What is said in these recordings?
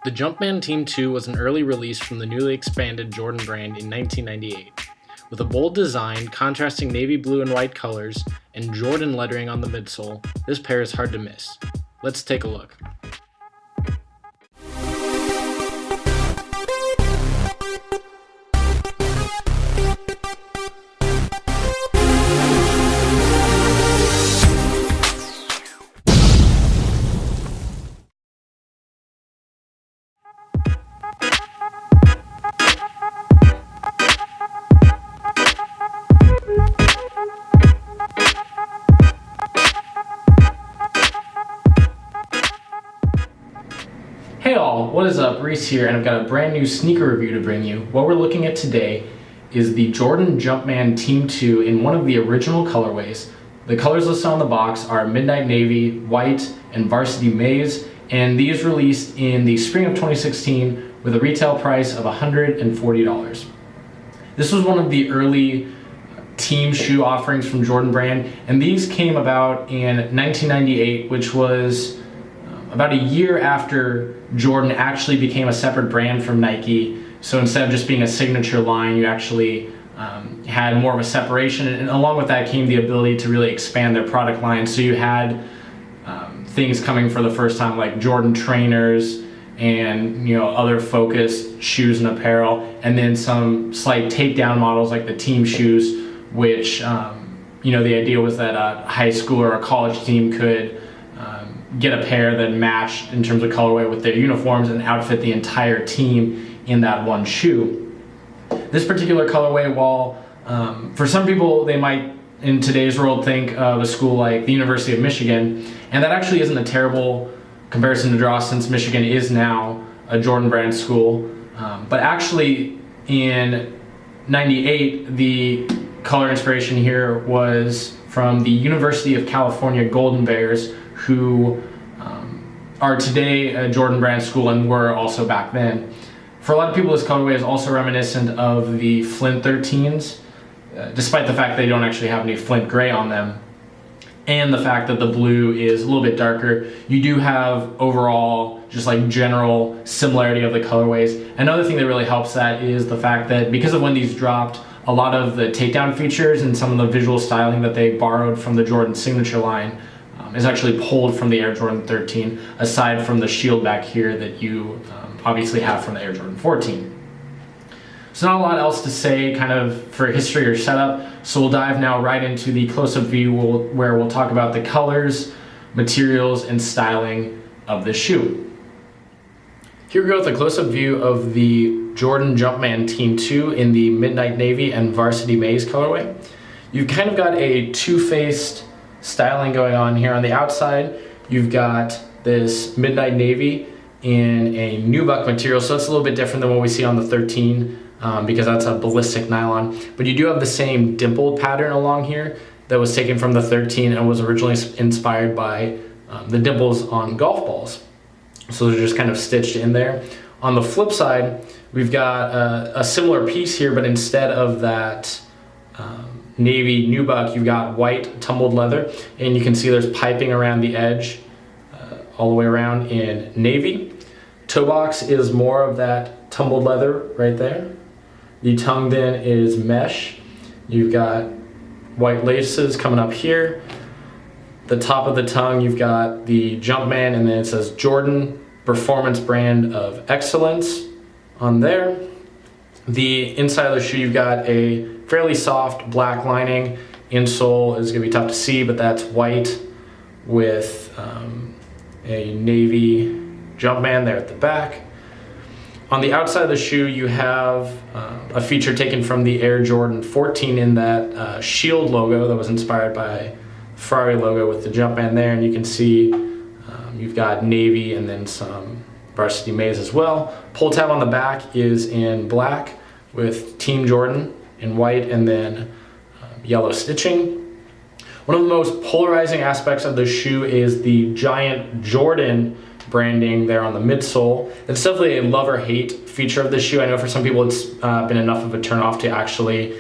The Jumpman Team 2 was an early release from the newly expanded Jordan brand in 1998. With a bold design, contrasting navy blue and white colors, and Jordan lettering on the midsole, this pair is hard to miss. Let's take a look. Hey all, what is up? Reese here, and I've got a brand new sneaker review to bring you. What we're looking at today is the Jordan Jumpman Team 2 in one of the original colorways. The colors listed on the box are Midnight Navy, White, and Varsity Maize, and these released in the spring of 2016 with a retail price of $140. This was one of the early team shoe offerings from Jordan brand, and these came about in 1998, which was about a year after Jordan actually became a separate brand from Nike. So instead of just being a signature line, you actually had more of a separation, and along with that came the ability to really expand their product line. So you had things coming for the first time like Jordan trainers and other focused shoes and apparel, and then some slight takedown models like the team shoes, which the idea was that a high school or a college team could get a pair that matched in terms of colorway with their uniforms and outfit the entire team in that one shoe. This particular colorway, while for some people they might in today's world think of a school like the University of Michigan, and that actually isn't a terrible comparison to draw since Michigan is now a Jordan brand school, but actually in '98 the color inspiration here was from the University of California Golden Bears, who are today a Jordan brand school and were also back then. For a lot of people, this colorway is also reminiscent of the Flint 13s, despite the fact they don't actually have any Flint gray on them, and the fact that the blue is a little bit darker. You do have overall just like general similarity of the colorways. Another thing that really helps that is the fact that because of when these dropped, a lot of the takedown features and some of the visual styling that they borrowed from the Jordan signature line is actually pulled from the Air Jordan 13, aside from the shield back here that you obviously have from the Air Jordan 14. So not a lot else to say kind of for history or setup, so we'll dive now right into the close-up view where we'll talk about the colors, materials, and styling of the shoe. Here we go with a close-up view of the Jordan Jumpman Team 2 in the Midnight Navy and Varsity Maize colorway. You've kind of got a two-faced styling going on here. On the outside, you've got this Midnight Navy in a nubuck material, so it's a little bit different than what we see on the 13 because that's a ballistic nylon. But you do have the same dimpled pattern along here that was taken from the 13 and was originally inspired by the dimples on golf balls. So they're just kind of stitched in there. On the flip side, we've got a similar piece here, but instead of that navy nubuck, you've got white tumbled leather, and you can see there's piping around the edge all the way around in navy. Toe box is more of that tumbled leather right there. The tongue then is mesh. You've got white laces coming up here. The top of the tongue, you've got the Jumpman, and then it says Jordan Performance Brand of Excellence on there. The inside of the shoe, you've got a fairly soft black lining. Insole is going to be tough to see, but that's white with a navy Jumpman there at the back. On the outside of the shoe, you have a feature taken from the Air Jordan 14 in that shield logo that was inspired by Ferrari logo with the Jumpman there, and you can see you've got navy and then some Varsity Maize as well. Pull tab on the back is in black with Team Jordan in white and then yellow stitching. One of the most polarizing aspects of the shoe is the giant Jordan branding there on the midsole. It's definitely a love or hate feature of the shoe. I know for some people it's been enough of a turn off to actually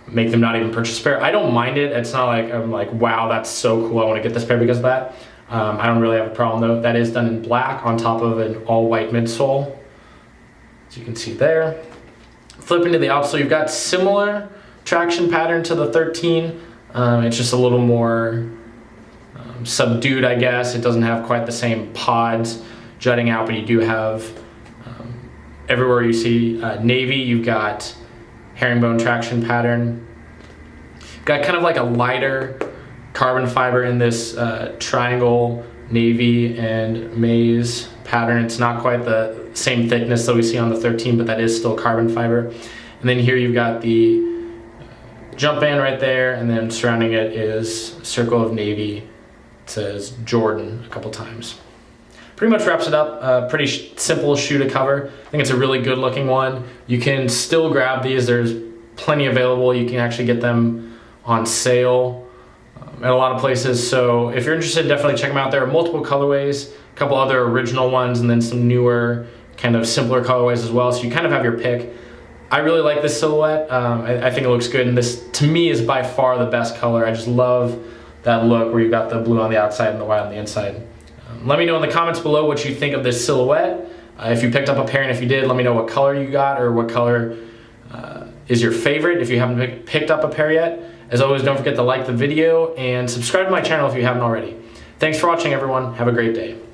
make them not even purchase a pair. I don't mind it. It's not like I'm like, wow, that's so cool, I want to get this pair because of that. I don't really have a problem though. That is done in black on top of an all-white midsole, as you can see there. Flipping to the outsole, you've got similar traction pattern to the 13. It's just a little more subdued, I guess. It doesn't have quite the same pods jutting out, but you do have everywhere you see navy, you've got herringbone traction pattern. Got kind of like a lighter carbon fiber in this triangle navy and maize pattern. It's not quite the same thickness that we see on the 13, but that is still carbon fiber. And then here you've got the Jumpman right there, and then surrounding it is a circle of navy. It says Jordan a couple times. Pretty much wraps it up. Pretty simple shoe to cover. I think it's a really good looking one. You can still grab these. There's plenty available. You can actually get them on sale at a lot of places. So if you're interested, definitely check them out. There are multiple colorways, a couple other original ones, and then some newer, kind of simpler colorways as well. So you kind of have your pick. I really like this silhouette. I think it looks good, and this, to me, is by far the best color. I just love that look where you've got the blue on the outside and the white on the inside. Let me know in the comments below what you think of this silhouette. If you picked up a pair, and if you did, let me know what color you got or what color is your favorite if you haven't picked up a pair yet. As always, don't forget to like the video and subscribe to my channel if you haven't already. Thanks for watching, everyone. Have a great day.